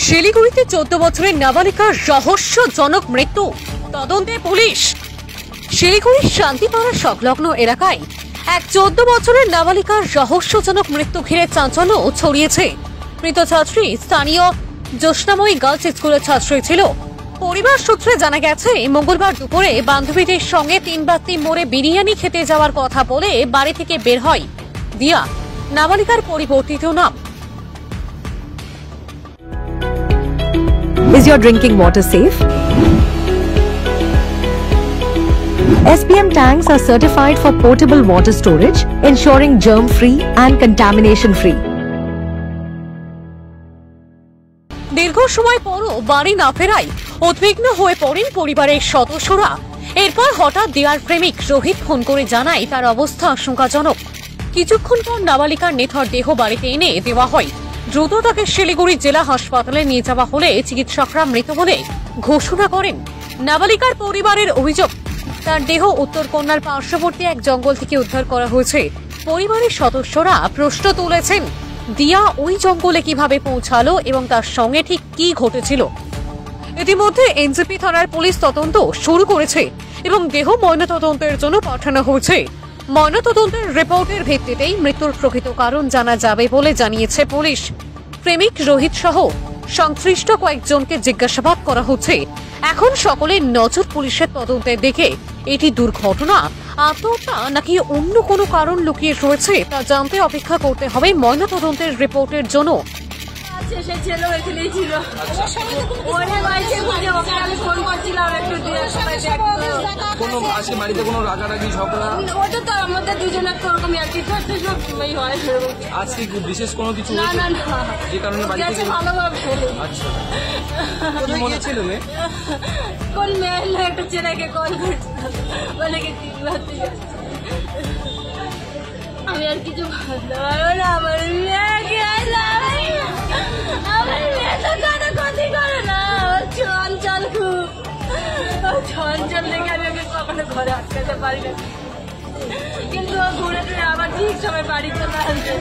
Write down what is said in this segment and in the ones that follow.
শিলিগুড়িতে 14 বছরের নাবালিকার রহস্যজনক মৃত্যু, তদন্তে পুলিশ। শিলিগুড়ির শান্তিপাড়া সংলগ্ন এলাকায় এক 14 বছরের নাবালিকার রহস্যজনক মৃত্যু ঘিরে চাঞ্চল্য ছড়িয়েছে। মৃত ছাত্রী স্থানীয় জ্যোৎস্নাময়ী গার্লস স্কুলের ছাত্রী ছিল। পরিবার সূত্রে জানা গেছে, মঙ্গলবার দুপুরে বান্ধবীদের সঙ্গে তিনবাত্তি মোড়ে বিরিয়ানি খেতে যাওয়ার কথা বলে বাড়ি থেকে বের হয় দিয়া, নাবালিকার পরিবর্তিত নাম। Is your drinking water safe? SPM tanks are certified for portable water storage, ensuring germ-free and contamination-free. দীর্ঘ সময় পরও বাড়ি না ফেরায় উদ্বিগ্ন হয়ে পড়েন পরিবারের সদস্যরা। এরপর হঠাৎ দিয়ার প্রেমিক রোহিত ফোন করে জানায় তার অবস্থা আশঙ্কাজনক। কিছুক্ষণ পর নাবালিকার নিথর দেহ বাড়িতে এনে দেওয়া হয়। দ্রুত তাকে শিলিগুড়ি জেলা হাসপাতালে নিয়ে যাওয়া হলে চিকিৎসকরা মৃত বলে ঘোষণা করেন। নাবালিকার পরিবারের অভিযোগ, তার দেহ উত্তরকন্যার পার্শ্ববর্তী এক জঙ্গল থেকে উদ্ধার করা হয়েছে। পরিবারের সদস্যরা প্রশ্ন তুলেছেন, দিয়া ওই জঙ্গলে কিভাবে পৌঁছালো এবং তার সঙ্গে ঠিক কি ঘটেছিল। ইতিমধ্যে এনজেপি থানার পুলিশ তদন্ত শুরু করেছে এবং দেহ ময়নাতদন্তের জন্য পাঠানো হয়েছে। ময়নাতদন্তের রিপোর্টের ভিত্তিতেই মৃত্যুর প্রকৃত কারণ জানা যাবে বলে জানিয়েছে পুলিশ। প্রেমিক রোহিত সহ সংশ্লিষ্ট কয়েকজনকে জিজ্ঞাসাবাদ করা হচ্ছে। এখন সকলের নজর পুলিশের তদন্তের দিকে। এটি দুর্ঘটনা, আত্মহত্যা নাকি অন্য কোনো কারণ লুকিয়ে রয়েছে তা জানতে অপেক্ষা করতে হবে ময়নাতদন্তের রিপোর্টের জন্য। বিশেষ কোনো কিছু যে কারণে মনে ছিল কোন মেয়ে একটা ছেলেকে কল করছিল বলে কি আমি আর কিছু ভাবতে পারবো না। আমার মেয়েকে আমার মেয়ে তো কোনো ক্ষতি করে না, চঞ্চল খুব চঞ্চল দেখে আমি ওকে কখনো ঘরে আটকাতে পারি না, কিন্তু ও ঘুরে ফিরে আবার ঠিক সময় বাড়ি চলে আসবে।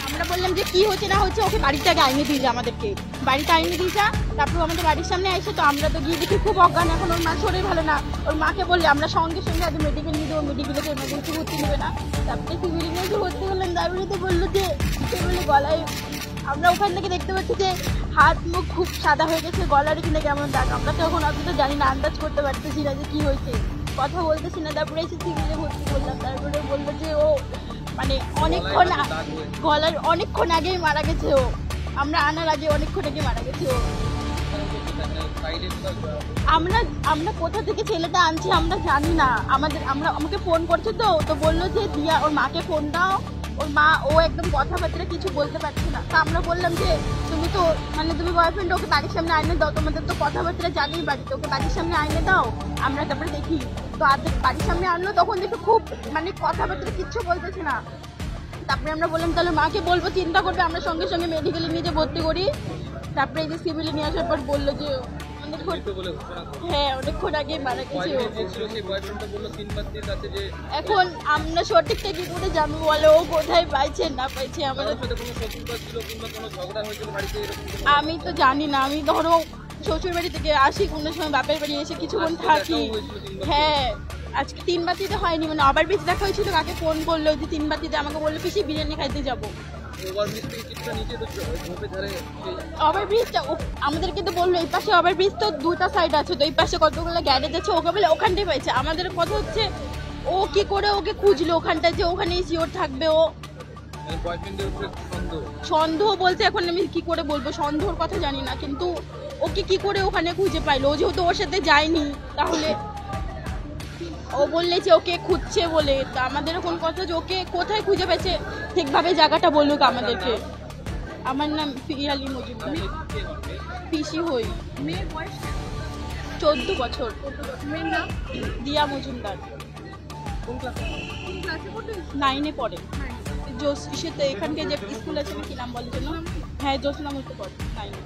আমরা বললাম যে কি হচ্ছে না হচ্ছে, ওকে বাড়িটাকে আইনে দিয়ে যা, আমাদেরকে বাড়িতে আইনে দিয়ে যা। তারপর আমাদের বাড়ির সামনে আসে, তো আমরা তো গিয়ে দেখি খুব অজ্ঞান। এখন ওর মা শরীর ভালো না, ওর মাকে বললে আমরা সঙ্গে সঙ্গে আগে মেডিকেল নিয়ে দেবো, মেডিকেলে তো এমার্জেন্সি ভর্তি নেবে না। তারপরে সিভিলে নিয়ে ভর্তি করলাম। তারপরে তো বললো যে সেগুলো গলায়, আমরা ওখান থেকে দেখতে পাচ্ছি যে হাত মুখ খুব সাদা হয়ে গেছে, গলার কিনে কেমন দাগ। আমরা তো এখন আপনি তো জানি না, আন্দাজ করতে পারতেছি না যে কি হয়েছে, কথা বলতেছি না। তারপরে এসে সিভিলে ভর্তি করলাম। তারপরে বললো যে ও মানে অনেকক্ষণ গলার অনেকক্ষণ আগেই মারা গেছে ও, আমরা আনার আগে অনেকক্ষণ আগে মারা গেছে ও। আমরা কোথা থেকে ছেলেটা আনছি আমরা জানি না। আমাকে ফোন করছে, তো বললো যে দিয়া ওর মাকে ফোন দাও। ওর মা ও একদম কথাবার্তা কিছু বলতে পারছে না। তা আমরা বললাম যে তুমি তো মানে তুমি বয়ফ্রেন্ড, ওকে বাড়ির সামনে আইনে দাও, তোমাদের তো কথাবার্তা জানিই বাড়িতে, ওকে বাড়ির সামনে আইনে দাও, আমরা তারপরে দেখি। তো আর্ধেক বাড়ির সামনে আনলো, তখন দেখে খুব মানে কথাবার্তা কিচ্ছু বলতেছে না। তারপরে আমরা বললাম তাহলে মাকে বলবো, চিন্তা করবে। আমরা সঙ্গে সঙ্গে মেডিকেলে নিয়ে ভর্তি করি। তারপরে এই যে সিভিলে নিয়ে আসার পর বললো যে হ্যাঁ অনেকক্ষণ আগে মারা গেছে। এখন আমরা সঠিকটা কি করে জানবো বলো, ও কোথায় পাইছে না পাইছে আমাদের, আমি তো জানি না। আমি ধরো শ্বশুর বাড়ি থেকে আসি, কোনো সময় বাপের বাড়ি এসে কিছুক্ষণ থাকি। হ্যাঁ আজকে 3 বাতিতে হয়নি, মানে আবার বেশি দেখা হয়েছিল। কাকে ফোন করলো যে 3 বাতিতে, আমাকে বললো পিসি বিরিয়ানি খাইতে যাবো। ওভারব্রিজটা আমাদের কিন্তু বললো এই পাশে ওভারব্রিজ তো 2টা সাইড আছে, তো এই পাশে কতগুলো গ্যারেজ আছে, ওকে বলে ওখানটাই পাইছে। আমাদের কথা হচ্ছে ও কি করে ওকে খুঁজলো ওখানটায়, যে ওখানেই শিওর থাকবে। ও সন্দেহ বলতে এখন আমি কি করে বলবো, সন্দেহর কথা জানি না, কিন্তু ওকে কি করে ওখানে খুঁজে পাইলো, ও যেহেতু ওর সাথে যায়নি। তাহলে ও বললে যে ওকে খুঁজছে বলে, তা আমাদের এখন কথা যে ওকে কোথায় খুঁজে পেয়েছে ঠিকভাবে জায়গাটা বলুক আমাদেরকে। আমার নাম পিয়ালি মজুমদার, পিসি হই। মেয়ের বয়স 14 বছর। মেয়ের নাম দিয়া মজুমদার। 9-এ পড়ে। সে তো এখানকে যে স্কুল আছে কি নাম বলে জন্য, হ্যাঁ জ্যোৎস্না মধ্যে পড়ে 9-এ।